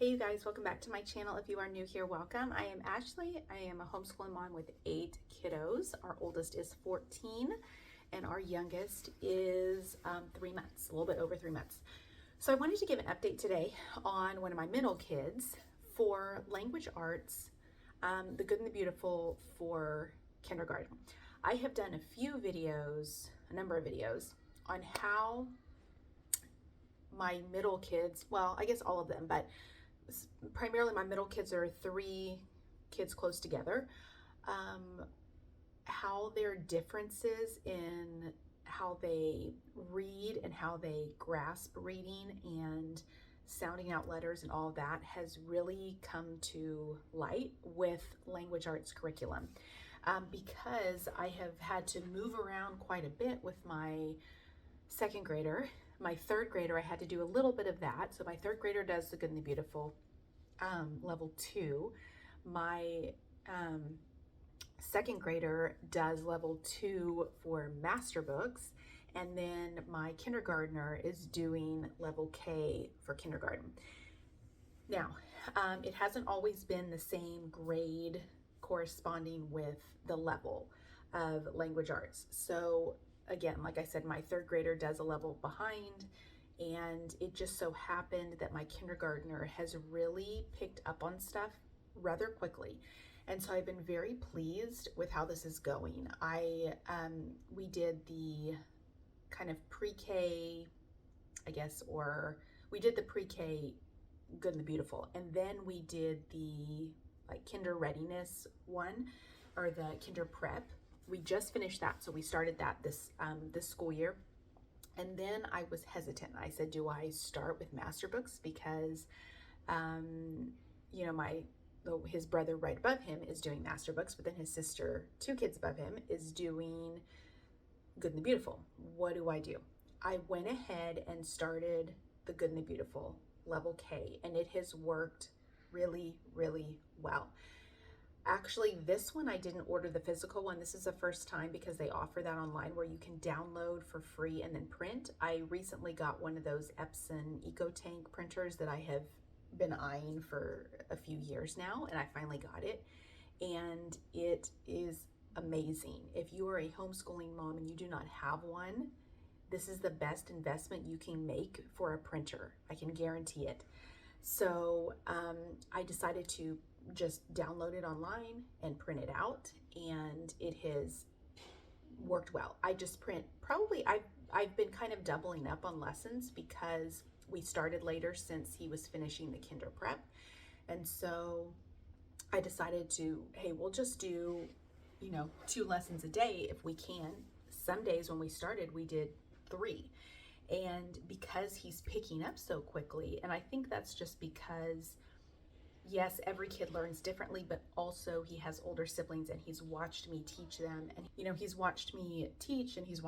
Hey you guys, welcome back to my channel. If you are new here, welcome. I am Ashley. I am a homeschooling mom with 8 kiddos. Our oldest is 14 and our youngest is 3 months, a little bit over 3 months. So I wanted to give an update today on one of my middle kids for language arts, The Good and the Beautiful for kindergarten. I have done a number of videos on how my middle kids, well, I guess all of them, but primarily my middle kids are 3 kids close together, how their differences in how they read and how they grasp reading and sounding out letters and all of that has really come to light with language arts curriculum, because I have had to move around quite a bit with my 2nd grader. My 3rd grader, I had to do a little bit of that. So my 3rd grader does The Good and the Beautiful level 2. My 2nd grader does level 2 for master books. And then my kindergartner is doing level K for kindergarten. Now, it hasn't always been the same grade corresponding with the level of language arts. So again, like I said, my 3rd grader does a level behind, and it just so happened that my kindergartner has really picked up on stuff rather quickly. And so I've been very pleased with how this is going. We did the kind of pre-K, I guess, or we did the pre-K Good and the Beautiful, and then we did the like kinder readiness one, or the kinder prep. We just finished that, so we started that this school year. And then I was hesitant. I said, do I start with master books? Because, you know, his brother right above him is doing master books, but then his sister, 2 kids above him, is doing Good and the Beautiful. What do I do? I went ahead and started the Good and the Beautiful level K, and it has worked really, really well. Actually, this one, I didn't order the physical one. This is the first time because they offer that online where you can download for free and then print. I recently got one of those Epson EcoTank printers that I have been eyeing for a few years now, and I finally got it. And it is amazing. If you are a homeschooling mom and you do not have one, this is the best investment you can make for a printer. I can guarantee it. So I decided to just download it online and print it out, and it has worked well. I just print, probably I've been kind of doubling up on lessons because we started later since he was finishing the kinder prep. And so I decided to, hey, we'll just do, you know, 2 lessons a day if we can. Some days when we started, we did 3. And because he's picking up so quickly, and I think that's just because, yes, every kid learns differently, but also he has older siblings and he's watched me teach them. And, you know, he's watched me teach, and he's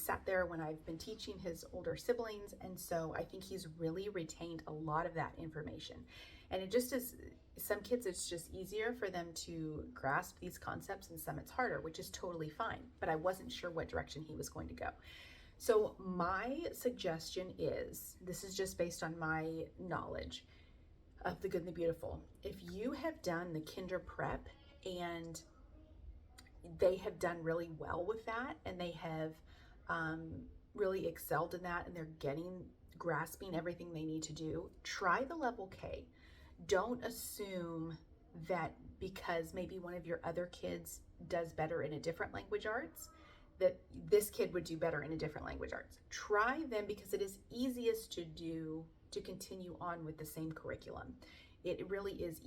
sat there when I've been teaching his older siblings. And so I think he's really retained a lot of that information. And it just is, some kids, it's just easier for them to grasp these concepts, and some it's harder, which is totally fine. But I wasn't sure what direction he was going to go. So my suggestion is, this is just based on my knowledge of the Good and the Beautiful. If you have done the kinder prep and they have done really well with that, and they have really excelled in that, and they're grasping everything they need to do, try the level K. Don't assume that because maybe one of your other kids does better in a different language arts, that this kid would do better in a different language arts. Try them because it is easiest to do, to continue on with the same curriculum. It really is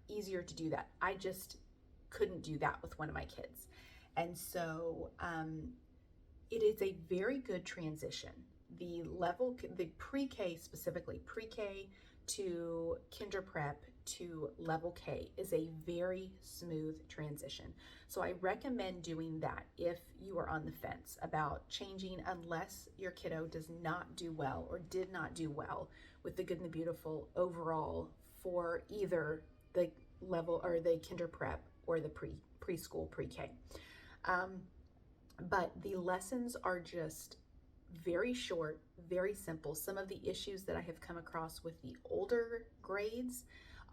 easier to do that. I just couldn't do that with one of my kids. And so it is a very good transition. The pre-K specifically, pre-K to kinder prep to level K is a very smooth transition. So I recommend doing that if you are on the fence about changing, unless your kiddo does not do well or did not do well with the Good and the Beautiful overall for either the level or the kinder prep or the preschool pre-K. But the lessons are just very short, very simple. Some of the issues that I have come across with the older grades,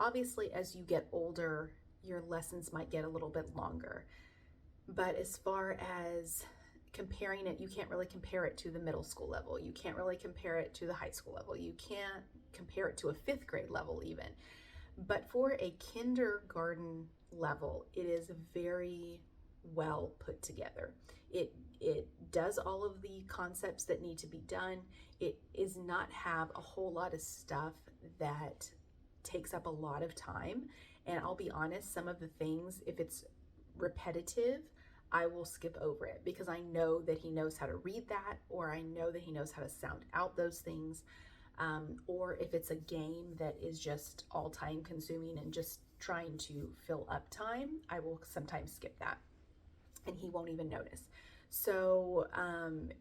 obviously as you get older, your lessons might get a little bit longer. But as far as comparing it, you can't really compare it to the middle school level. You can't really compare it to the high school level. You can't compare it to a 5th grade level even. But for a kindergarten level, it is very well put together. It does all of the concepts that need to be done. It does not have a whole lot of stuff that takes up a lot of time. And I'll be honest, some of the things, if it's repetitive, I will skip over it because I know that he knows how to read that, or I know that he knows how to sound out those things. Or if it's a game that is just all time consuming and just trying to fill up time, I will sometimes skip that and he won't even notice. So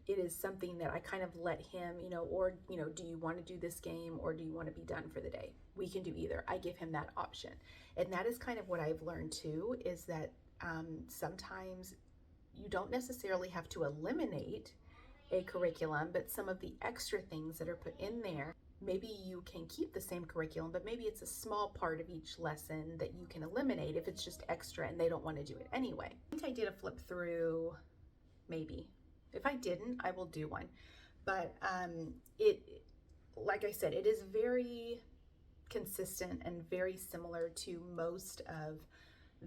it is something that I kind of let him, or, do you want to do this game or do you want to be done for the day? We can do either. I give him that option. And that is kind of what I've learned too, is that sometimes you don't necessarily have to eliminate a curriculum, but some of the extra things that are put in there, maybe you can keep the same curriculum, but maybe it's a small part of each lesson that you can eliminate if it's just extra and they don't want to do it anyway. I think I did a flip through, maybe. If I didn't, I will do one. But like I said, it is very consistent and very similar to most of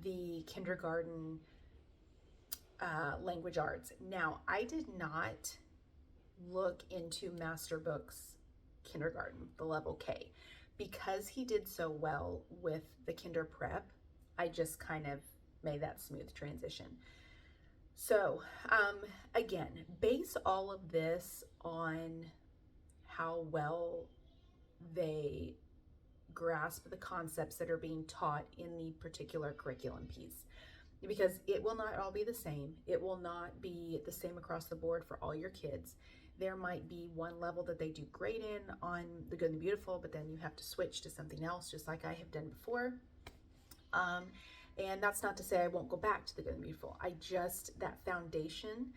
the kindergarten language arts. Now, I did not look into Master Books kindergarten, the level K, because he did so well with the kinder prep. I just kind of made that smooth transition. So again, base all of this on how well they grasp the concepts that are being taught in the particular curriculum piece, because it will not all be the same. It will not be the same across the board for all your kids. There might be one level that they do great in on The Good and the Beautiful, but then you have to switch to something else, just like I have done before. And that's not to say I won't go back to The Good and the Beautiful. That foundation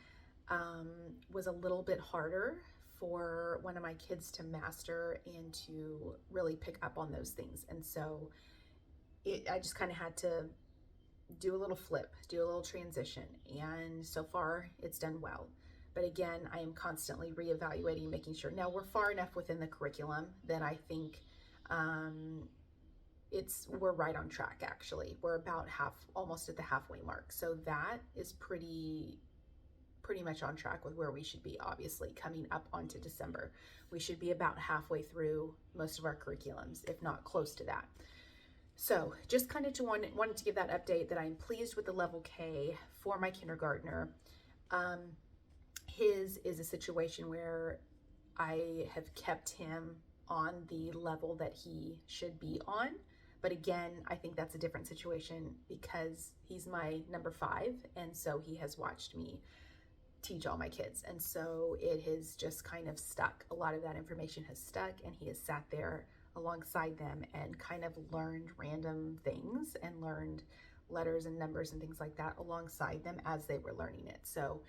was a little bit harder for one of my kids to master and to really pick up on those things. And so I just kind of had to do a little flip, do a little transition. And so far it's done well. But again, I am constantly reevaluating, making sure. Now we're far enough within the curriculum that I think we're right on track, actually. We're about almost at the halfway mark. So that is pretty much on track with where we should be, obviously, coming up onto December. We should be about halfway through most of our curriculums, if not close to that. So just kind of wanted to give that update that I'm pleased with the level K for my kindergartner. His is a situation where I have kept him on the level that he should be on. But again, I think that's a different situation because he's my number 5. And so he has watched me teach all my kids. And so it has just kind of stuck. A lot of that information has stuck, and he has sat there alongside them and kind of learned random things and learned letters and numbers and things like that alongside them as they were learning it. So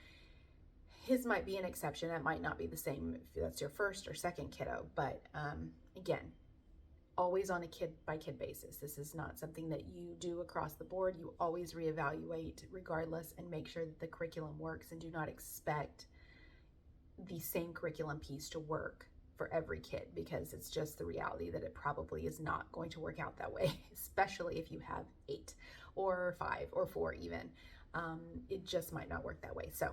his might be an exception. It might not be the same if that's your first or second kiddo, but again, always on a kid-by-kid basis. This is not something that you do across the board. You always reevaluate regardless and make sure that the curriculum works, and do not expect the same curriculum piece to work for every kid, because it's just the reality that it probably is not going to work out that way, especially if you have 8 or 5 or 4 even. It just might not work that way. So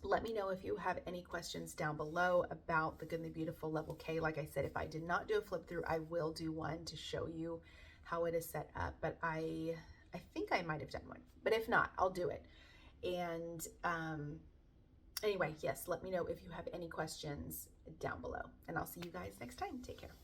let me know if you have any questions down below about The Good and the Beautiful level K. Like I said, if I did not do a flip through, I will do one to show you how it is set up. But I think I might have done one. But if not, I'll do it. And anyway, yes, let me know if you have any questions down below. And I'll see you guys next time. Take care.